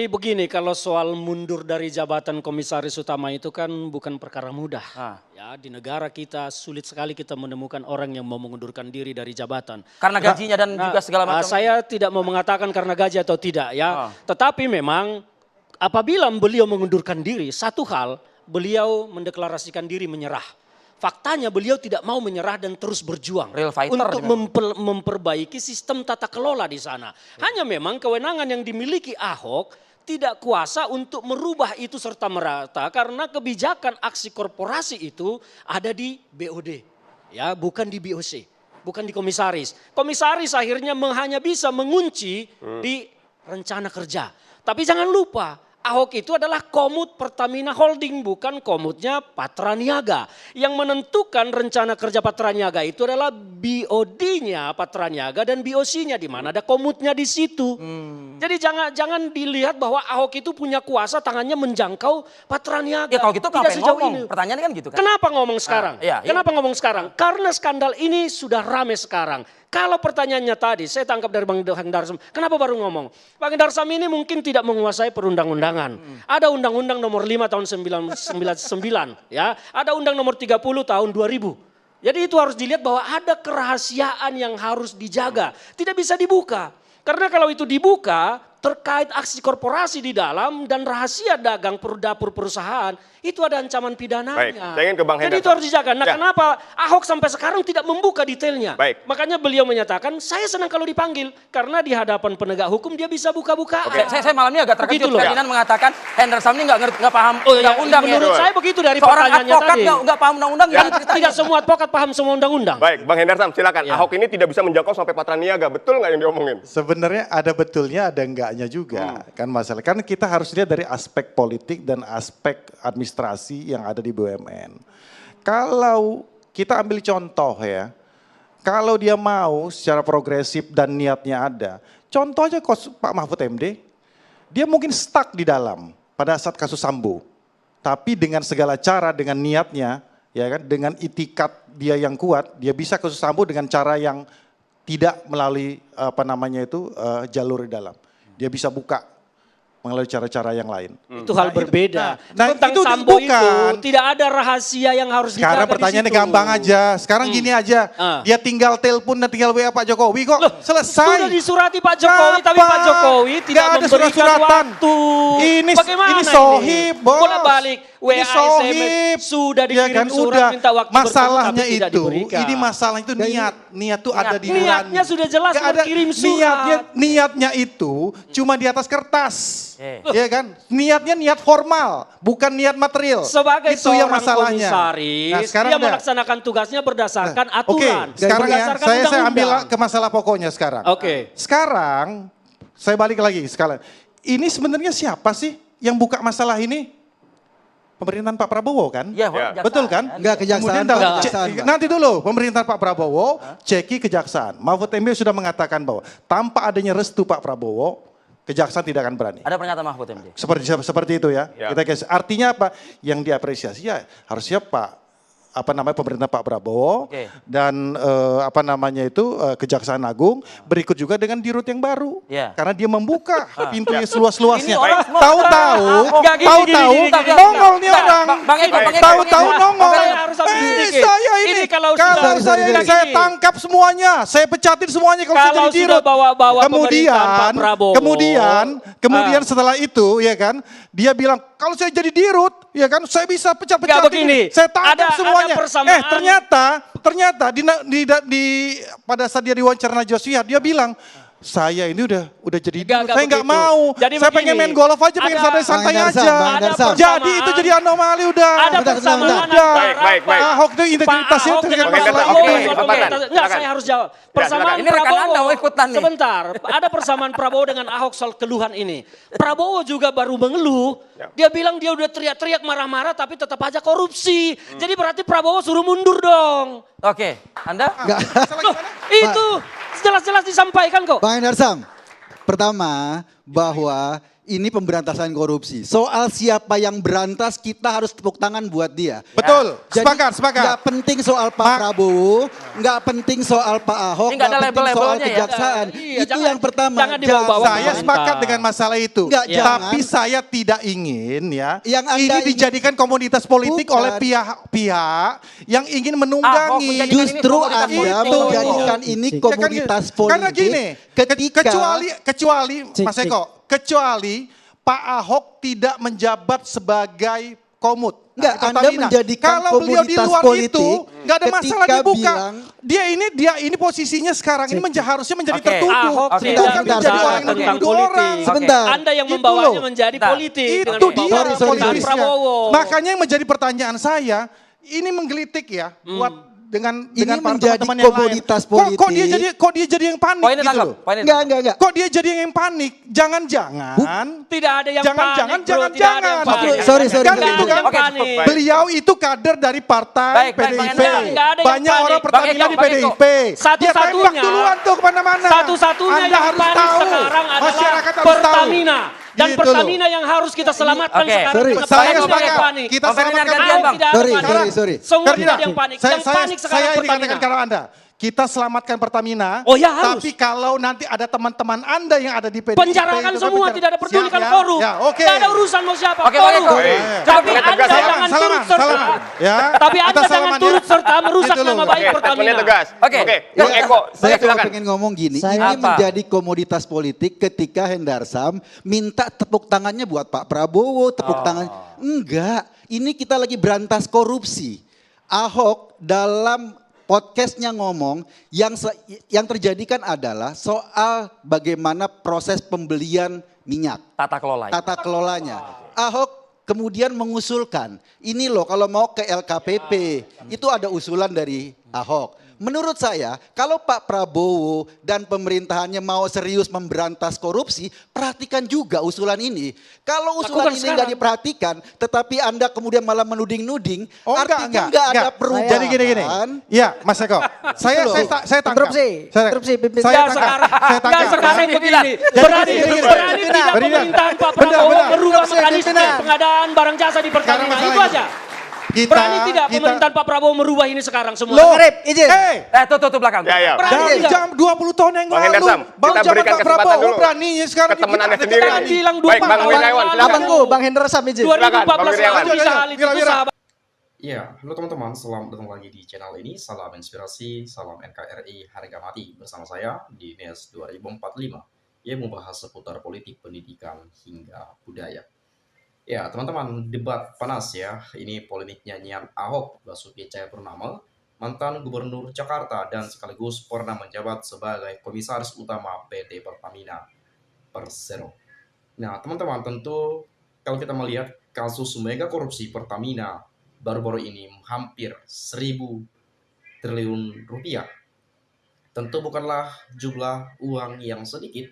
Jadi begini, kalau soal mundur dari jabatan komisaris utama itu kan bukan perkara mudah. Ya, di negara kita sulit sekali kita menemukan orang yang mau mengundurkan diri dari jabatan. Karena gajinya dan juga segala macam. Saya tidak mau mengatakan karena gaji atau tidak ya. Tetapi memang apabila beliau mengundurkan diri, satu hal beliau mendeklarasikan diri menyerah. Faktanya beliau tidak mau menyerah dan terus berjuang Real fighter untuk memperbaiki sistem tata kelola di sana. Hanya memang kewenangan yang dimiliki Ahok tidak kuasa untuk merubah itu serta merata karena kebijakan aksi korporasi itu ada di BOD, ya bukan di BOC, bukan di komisaris. Komisaris akhirnya hanya bisa mengunci di rencana kerja. Tapi jangan lupa, Ahok itu adalah komut Pertamina Holding, bukan komutnya Patra Niaga. Yang menentukan rencana kerja Patra Niaga itu adalah BOD-nya Patra Niaga dan BOC-nya, di mana ada komutnya di situ. Jadi jangan dilihat bahwa Ahok itu punya kuasa tangannya menjangkau Patra Niaga. Ya kalau gitu tidak ngapain sejauh ngomong? ini. Pertanyaannya kan gitu kan. Kenapa ngomong sekarang? Iya. Kenapa ngomong sekarang? Karena skandal ini sudah rame sekarang. Kalau pertanyaannya tadi, saya tangkap dari Bang Hendarsam, kenapa baru ngomong? Bang Hendarsam ini mungkin tidak menguasai perundang-undangan. Ada Undang-Undang nomor 5 tahun 1999, ya. Ada Undang nomor 30 tahun 2000. Jadi itu harus dilihat bahwa ada kerahasiaan yang harus dijaga. Tidak bisa dibuka. Karena kalau itu dibuka, terkait aksi korporasi di dalam dan rahasia dagang dapur perusahaan, itu ada ancaman pidananya. Baik, saya ingin ke Bang Jadi Hendarsam. itu harus dijaga. Nah kenapa Ahok sampai sekarang tidak membuka detailnya? Baik. Makanya beliau menyatakan, saya senang kalau dipanggil. Karena di hadapan penegak hukum dia bisa buka-bukaan. Oke, saya malamnya agak terkejut. Begitu loh. Ferdinand mengatakan Hendarsam ini nggak paham Oh, ya, undang-undang ya. menurut saya begitu dari Seorang pertanyaannya advokat tadi. nggak paham undang-undang. Ya. Tidak semua advokat paham semua undang-undang. Baik, Bang Hendarsam silakan. Ya. Ahok ini tidak bisa menjangkau sampai Patra Niaga. Betul nggak yang diomongin? Sebenarnya ada betulnya, ada enggaknya juga kan masalah. Kan kita harus lihat dari aspek politik dan aspek administrasi yang ada di BUMN. Kalau kita ambil contoh ya, kalau dia mau secara progresif dan niatnya ada, contoh aja Pak Mahfud MD, dia mungkin stuck di dalam pada saat kasus Sambo. Tapi dengan segala cara, dengan niatnya, ya kan, dengan itikat dia yang kuat, dia bisa kasus Sambo dengan cara yang tidak melalui jalur di dalam. Dia bisa buka melalui cara-cara yang lain. Itu hal berbeda. Nah, Tentang itu Sambo bukan. itu tidak ada rahasia yang harus Sekarang dijaga pertanyaannya di situ. gampang aja. Sekarang gini aja, dia tinggal telepon dan tinggal WA Pak Jokowi kok selesai. Sudah disurati Pak Jokowi, tapi Pak Jokowi tidak Nggak ada memberikan surat-suratan. waktu. Ini Bagaimana sohib, bos. Bolak-balik WA, Ini sohib. SMS, sudah Ya dikirim kan, surat udah. minta waktu Masalahnya bertemu, tapi tidak itu, diberikan. ini masalah itu niat. Niat tuh ada di Niatnya sudah jelas Nggak ada, berkirim surat. Niatnya itu cuma di atas kertas. Ya kan? Niatnya niat formal, bukan niat material. Sebagai itu yang seorang masalahnya. komisaris, Nah, sekarang dia udah. melaksanakan tugasnya berdasarkan Oke, aturan. sekarang ya, berdasarkan saya undang-undang. ambil ke masalah pokoknya sekarang. Oke. Sekarang, saya balik lagi sekalian. Ini sebenarnya siapa sih yang buka masalah ini? Pemerintahan Pak Prabowo kan? Ya, Ya. Betul kan? Enggak, kejaksaan, Kemudian Pak, kejaksaan, Pak. nanti dulu pemerintahan Pak Prabowo ceki kejaksaan. Mahfud MD sudah mengatakan bahwa tanpa adanya restu Pak Prabowo, kejaksaan tidak akan berani. Ada pernyataan Mahfud MD. Seperti itu ya. Ya. Artinya apa? Yang diapresiasi ya harusnya pemerintah Pak Prabowo dan Kejaksaan Agung, berikut juga dengan dirut yang baru. Ya. Karena dia membuka pintunya seluas-luasnya. Ini orang semua- Tahu-tahu Nggak, gini. nongol nih orang. Bang Eko. Tahu-tahu nongol. Saya harus ambil sedikit. Saya ini Ini kalau kalau sudah- saya tangkap semuanya, saya pecatin semuanya kalau saya Kalau jadi sudah dirut. bawa-bawa pemerintahan Pak Prabowo. Kemudian setelah itu ya kan, dia bilang kalau saya jadi dirut, ya kan, saya bisa pecat-pecatin. Nggak begini. Saya tangkap Ada semuanya. persamaan. Ternyata pada saat dia diwawancara Najwa Shihab, dia bilang saya ini udah jadi dirut, Nggak saya nggak begitu. mau. Jadi Saya begini, pengen main golf aja, pengen ada- santai-santai Bang aja. Hendarsam, Bang Hendarsam. Jadi itu jadi anomali udah. Ada Bentar, persamaan bentar. antara Baik. Pak Ahok itu integritasnya Ahok itu dengan Bang Pak Hendarsam, Prabowo. oke, Soal kesempatan. integritas. Enggak, Silakan. saya harus jawab. Ya, Persamaan silakan. Ini rekan Anda mau ikutan nih. Sebentar, ada persamaan Prabowo dengan Ahok soal keluhan ini. Prabowo juga baru mengeluh. Dia bilang dia udah teriak-teriak marah-marah tapi tetap aja korupsi. Jadi berarti Prabowo suruh mundur dong. Oke, Anda? Loh, itu jelas-jelas disampaikan kok. Bang Hendarsam, pertama bahwa ini pemberantasan korupsi. Soal siapa yang berantas kita harus tepuk tangan buat dia. Betul, Jadi sepakat. nggak penting soal Pak Prabowo, nggak penting soal Pak Ahok, Ini nggak ada nggak penting soal label-labelnya ya. kejaksaan. Iya, Itu jangan- yang pertama. jangan dibawa-bawa Saya pemerintah. sepakat dengan masalah itu. Enggak, jangan. Tapi saya tidak ingin ya Yang Anda ini ingin- dijadikan komoditas politik Bukan. oleh pihak-pihak yang ingin menunggangi. menjadikan ini Justru komoditas Anda politik. menjadikan ini Ya kan komoditas gitu. politik. Karena gini, kecuali Mas cek. Eko, kecuali Pak Ahok tidak menjabat sebagai komut. Enggak, Nah, Anda Pertamina. menjadikan Kalau beliau di komoditas luar politik itu nggak ada masalah ketika dibuka. bilang- Dia ini posisinya sekarang ini harusnya menjadi Oke. tertuduh, Ahok Oke. tidak bukan menjadi bicara orang yang tentang menuduh politik. orang. Sebentar. Anda yang Itu membawanya loh. menjadi Nah, politik. dengan Itu membawa dia Sorry, pemerintahan politisnya. Prabowo. Makanya yang menjadi pertanyaan saya, ini menggelitik ya buat dengan Ini para menjadi teman-teman yang lain. komoditas Kok dia politik. jadi yang panik Poinnya gitu tangkap. loh. Poinnya Enggak. Kok dia jadi yang panik? Jangan-jangan Tidak ada yang Jangan-jangan, panik, bro. Tidak ada yang jangan-jangan. panik. Sorry, Tidak Kan ada gitu yang kan? Oke, panik. beliau itu kader dari partai Baik, PDIP. Bang Hendra. Nggak ada yang Banyak panik. orang Pertamina Bang di Eko, Bang Eko. PDIP. Dia Satu-satunya- tembak duluan tuh kemana-mana. Satu-satunya Anda yang harus panik tahu. sekarang adalah Masyarakat harus tahu. Pertamina. Dan Gitu loh. Pertamina yang harus kita selamatkan Oke. sekarang. Sorry. Karena Saya Pertamina sepakat. yang panik. Kita Bang Ferdinand selamatkan gantian, Bang. Tidak ada Sorry, panik. sorry, sorry. Semua Karena tidak ada yang panik. Yang panik sekarang saya ini Pertamina. katakan kalau Anda, kita selamatkan Pertamina. Oh ya, harus. Tapi kalau nanti ada teman-teman Anda yang ada di PDIP. Penjarakan itu kan semua, penjara- tidak ada pedulikan Siap, korup. Ya, oke. Tidak ada urusan mau siapa. Oke, Bang korup. Eko. Tapi Oke, Anda tegas ya. jangan turut serta. Salaman. Ya. Tapi Kita Anda jangan salaman ya. turut serta merusak Gitu loh. nama baik Oke, Pertamina. statementnya tegas. Oke. Bang Eko, Saya cuma silakan. pengen ngomong gini, Saya- ini Apa? menjadi komoditas politik ketika Hendarsam minta tepuk tangannya buat Pak Prabowo, tepuk tangan. Enggak, ini kita lagi berantas korupsi. Ahok dalam podcastnya ngomong yang terjadi kan adalah soal bagaimana proses pembelian minyak. Tata kelola. Tata kelolanya. Ahok kemudian mengusulkan, ini loh kalau mau ke LKPP, itu ada usulan dari Ahok. Menurut saya, kalau Pak Prabowo dan pemerintahannya mau serius memberantas korupsi, perhatikan juga usulan ini. Kalau usulan Lakukan ini nggak sekarang. diperhatikan, tetapi Anda kemudian malah menuding-nuding, Oh artinya nggak ada perubahan. Jadi gini. Iya, Mas Eko. Saya tangkap. Interupsi, pimpin. Saya Enggak tangkap. sekarang, Saya enggak tangkap. sekarang Jadi begini. gini, Berani gini. tidak Berikan. pemerintahan Pak Benar, Prabowo benar. merubah Interupsi, mekanisme pimpinan. pengadaan barang jasa di Pertamina. masalahnya. Itu aja. Berani tidak pemerintahan Pak Prabowo merubah ini sekarang semua? Loh, Arif, izin. Tuh belakang. Ya. Berani dari tidak? jam 20 tahun yang Bang lalu. Hendarsam, Baru kita zaman berikan Pak kesempatan Prabowo dulu. berani. Sekarang Ketemenannya kita sendiri. berani. Bilang Baik, Bang tahun Wiryawan, lalu. silakan. Abangku, Bang Hendarsam izin. 2014 Wiryawan. lalu bisa hal itu Wira. sahabat. Ya, halo teman-teman, selamat datang lagi di channel ini. Salam inspirasi, salam NKRI, harga mati. Bersama saya di NES 2045 yang membahas seputar politik, pendidikan, hingga budaya. Ya, teman-teman, debat panas ya. Ini polemik nyanyian Ahok, Basuki Cahayapurnama, mantan Gubernur Jakarta dan sekaligus pernah menjabat sebagai Komisaris Utama PT Pertamina Persero. Nah, teman-teman, tentu kalau kita melihat kasus mega korupsi Pertamina baru-baru ini hampir 1.000 triliun rupiah. Tentu bukanlah jumlah uang yang sedikit.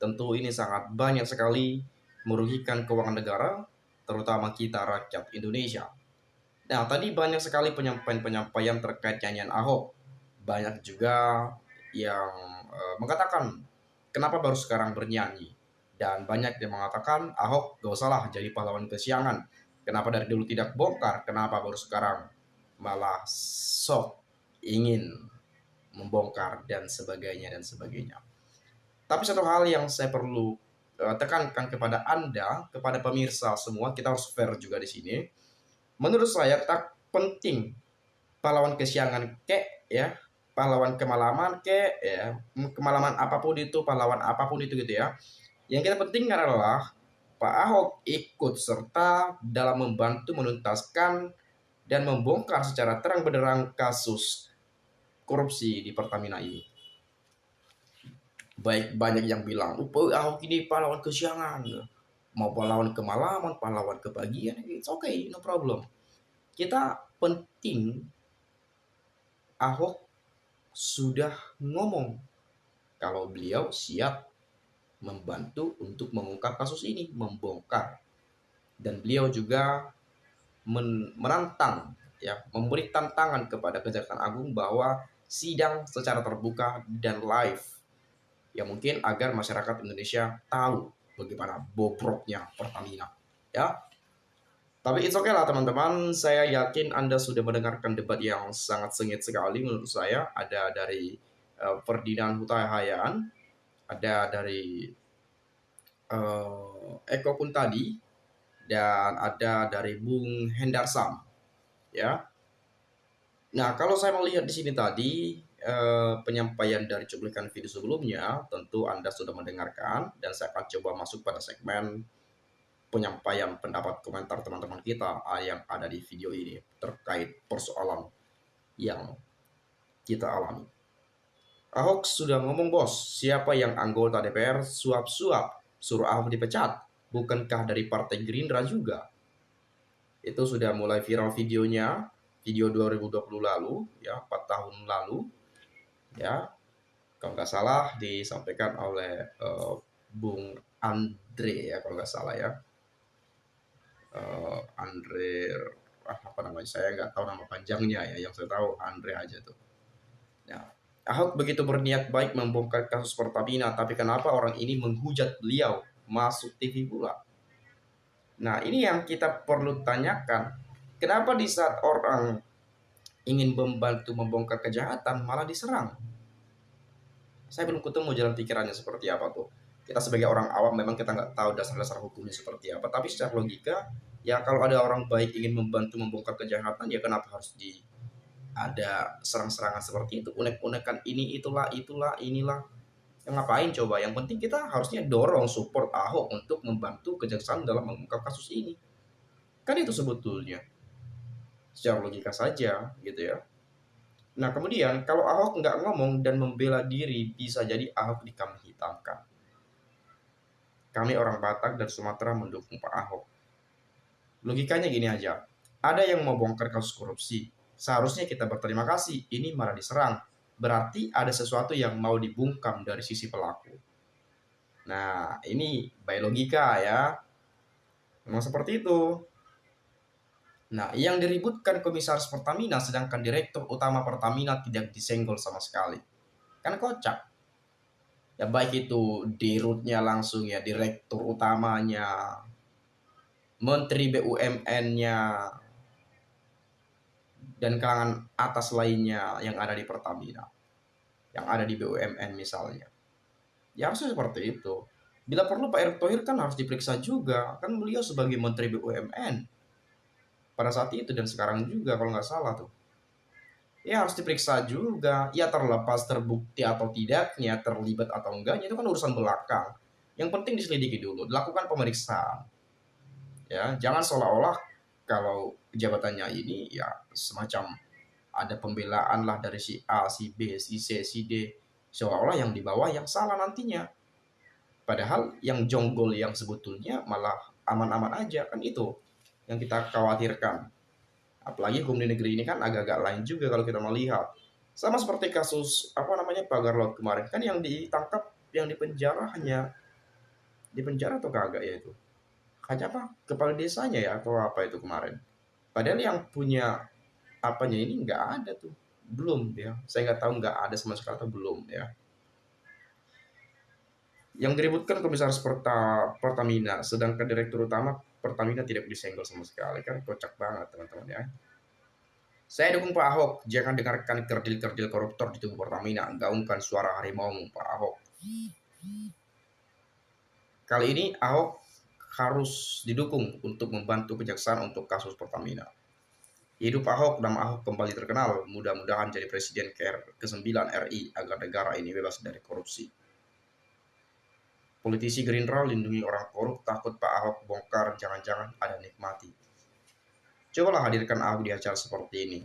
Tentu ini sangat banyak sekali merugikan keuangan negara, terutama kita rakyat Indonesia. Nah, tadi banyak sekali penyampaian terkait nyanyian Ahok. Banyak juga yang mengatakan kenapa baru sekarang bernyanyi. Dan banyak yang mengatakan Ahok gak usahlah jadi pahlawan kesiangan. Kenapa dari dulu tidak bongkar? Kenapa baru sekarang malah sok ingin membongkar dan sebagainya dan sebagainya. Tapi satu hal yang saya perlu tekankan kepada Anda, kepada pemirsa semua, kita harus fair juga di sini. Menurut saya tak penting pahlawan kesiangan kek ya, pahlawan kemalaman kek ya, kemalaman apapun itu, pahlawan apapun itu gitu ya. Yang kita pentingkan adalah Pak Ahok ikut serta dalam membantu menuntaskan dan membongkar secara terang benderang kasus korupsi di Pertamina ini. Baik banyak yang bilang, Ahok ini pahlawan kesiangan, mau pahlawan kemalaman, pahlawan kebahagiaan, it's okay, no problem. Kita penting Ahok sudah ngomong kalau beliau siap membantu untuk mengungkap kasus ini, membongkar. Dan beliau juga menantang, ya, memberi tantangan kepada Kejaksaan Agung bahwa sidang secara terbuka dan live. Ya mungkin agar masyarakat Indonesia tahu bagaimana bobroknya Pertamina. Ya, tapi it's okay lah teman-teman. Saya yakin Anda sudah mendengarkan debat yang sangat sengit sekali menurut saya. Ada dari Ferdinand Huta Hayan, ada dari Eko Kuntadi, dan ada dari Bung Hendarsam. Ya. Nah, kalau saya melihat di sini tadi penyampaian dari cuplikan video sebelumnya, tentu Anda sudah mendengarkan, dan saya akan coba masuk pada segmen penyampaian pendapat komentar teman-teman kita yang ada di video ini terkait persoalan yang kita alami. Ahok sudah ngomong bos, siapa yang anggota DPR suap-suap, suruh Ahok dipecat, bukankah dari Partai Gerindra juga? Itu sudah mulai viral videonya, video 2020 lalu, ya 4 tahun lalu, ya kalau nggak salah disampaikan oleh Bung Andre ya kalau nggak salah ya. Andre apa namanya, saya nggak tahu nama panjangnya ya, yang saya tahu Andre aja tuh. Nah, Ahok begitu berniat baik membongkar kasus Pertamina, tapi kenapa orang ini menghujat beliau masuk TV pula? Nah, ini yang kita perlu tanyakan. Kenapa di saat orang ingin membantu membongkar kejahatan malah diserang? Saya belum ketemu jalan pikirannya seperti apa tuh. Kita sebagai orang awam memang kita nggak tahu dasar-dasar hukumnya seperti apa. Tapi secara logika, ya kalau ada orang baik ingin membantu membongkar kejahatan, ya kenapa harus ada serang-serangan seperti itu, unek-unekan ini inilah. Yang ngapain coba? Yang penting kita harusnya dorong support Ahok untuk membantu kejaksaan dalam mengungkap kasus ini. Kan itu sebetulnya. Secara logika saja gitu ya. Nah kemudian kalau Ahok nggak ngomong dan membela diri, bisa jadi Ahok dikambing hitamkan. Kami orang Batak dan Sumatera mendukung Pak Ahok. Logikanya gini aja, ada yang mau bongkar kasus korupsi, seharusnya kita berterima kasih, ini malah diserang. Berarti ada sesuatu yang mau dibungkam dari sisi pelaku. Nah ini by logika ya, memang seperti itu. Nah yang diributkan komisaris Pertamina, sedangkan direktur utama Pertamina tidak disenggol sama sekali. Kan kocak. Ya baik itu dirutnya langsung ya, direktur utamanya, menteri BUMN-nya, dan kalangan atas lainnya yang ada di Pertamina, yang ada di BUMN misalnya. Ya harusnya seperti itu. Bila perlu Pak Erick Thohir kan harus diperiksa juga, kan beliau sebagai menteri BUMN pada saat itu dan sekarang juga kalau nggak salah tuh. Ya harus diperiksa juga. Ya terlepas terbukti atau tidaknya, terlibat atau enggaknya, itu kan urusan belakang. Yang penting diselidiki dulu, dilakukan pemeriksaan. Ya, jangan seolah-olah kalau jabatannya ini ya semacam ada pembelaan lah dari si A, si B, si C, si D. Seolah-olah yang di bawah yang salah nantinya. Padahal yang jonggol yang sebetulnya malah aman-aman aja, kan itu yang kita khawatirkan. Apalagi hukum di negeri ini kan agak-agak lain juga kalau kita melihat. Sama seperti kasus pagar laut kemarin, kan yang ditangkap, yang dipenjara hanya dipenjara atau kagak ya itu? Hanya kepala desanya ya atau apa itu kemarin. Padahal yang punya apanya ini nggak ada tuh, belum ya. Saya nggak tahu nggak ada sama sekali atau belum ya. Yang diributkan komisaris Pertamina, sedangkan direktur utama Pertamina tidak disenggol sama sekali, kan kocak banget teman-teman ya. Saya dukung Pak Ahok, jangan dengarkan kerdil-kerdil koruptor di tubuh Pertamina, gaungkan suara harimau Pak Ahok. Kali ini Ahok harus didukung untuk membantu kejaksaan untuk kasus Pertamina. Hidup Ahok, nama Ahok kembali terkenal, mudah-mudahan jadi presiden ke-9 RI agar negara ini bebas dari korupsi. Politisi Gerindra lindungi orang korup, takut Pak Ahok bongkar, jangan-jangan ada nikmati. Cobalah hadirkan Ahok di acara seperti ini,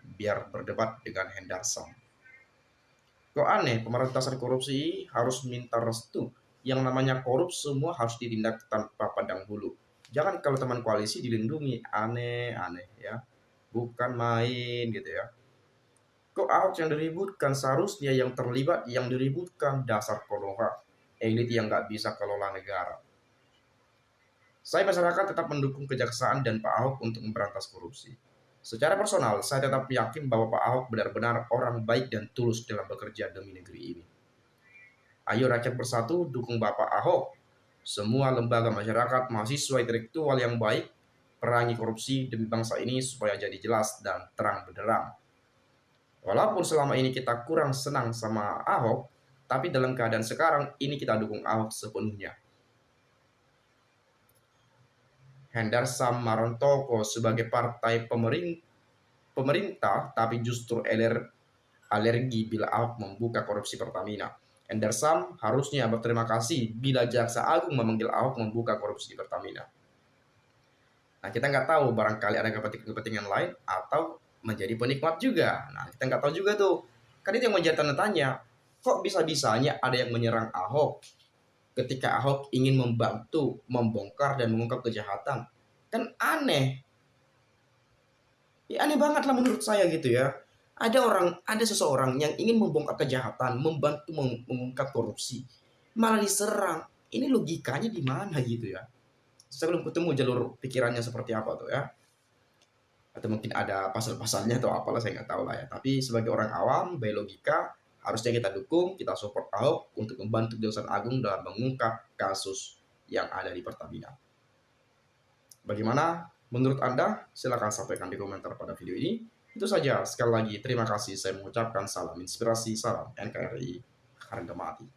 biar berdebat dengan Hendarsam. Kok aneh, pemberantasan korupsi harus minta restu. Yang namanya korup semua harus ditindak tanpa pandang bulu. Jangan kalau teman koalisi dilindungi, aneh-aneh ya. Bukan main gitu ya. Kok Ahok yang diributkan, seharusnya yang terlibat yang diributkan, dasar kolonga. Elit yang nggak bisa kelola negara. Saya masyarakat tetap mendukung kejaksaan dan Pak Ahok untuk memberantas korupsi. Secara personal, saya tetap yakin bahwa Pak Ahok benar-benar orang baik dan tulus dalam bekerja demi negeri ini. Ayo rakyat bersatu dukung Bapak Ahok. semua lembaga masyarakat, mahasiswa intelektual yang baik, perangi korupsi demi bangsa ini supaya jadi jelas dan terang benderang. Walaupun selama ini kita kurang senang sama Ahok, tapi dalam keadaan sekarang ini kita dukung Ahok sepenuhnya. Hendarsam Marontoko sebagai partai pemerintah tapi justru alergi bila Ahok membuka korupsi Pertamina. Hendarsam harusnya berterima kasih bila Jaksa Agung memanggil Ahok membuka korupsi di Pertamina. Nah, kita nggak tahu, barangkali ada kepentingan lain atau menjadi penikmat juga. Nah, kita nggak tahu juga tuh. Kan itu yang menjadi tanda tanya. Kok bisa-bisanya ada yang menyerang Ahok ketika Ahok ingin membantu membongkar dan mengungkap kejahatan? Kan aneh. Ya, aneh banget lah menurut saya gitu ya. Ada seseorang yang ingin membongkar kejahatan, membantu mengungkap korupsi, malah diserang. Ini logikanya di mana gitu ya? Saya belum ketemu jalur pikirannya seperti apa tuh ya. Atau mungkin ada pasal-pasalnya atau apalah, saya nggak tahu lah ya. Tapi sebagai orang awam, by logika, harusnya kita dukung, kita support Ahok untuk membantu Jaksa Agung dalam mengungkap kasus yang ada di Pertamina. Bagaimana menurut Anda? Silahkan sampaikan di komentar pada video ini. Itu saja, sekali lagi terima kasih, saya mengucapkan salam inspirasi, salam NKRI, harga mati.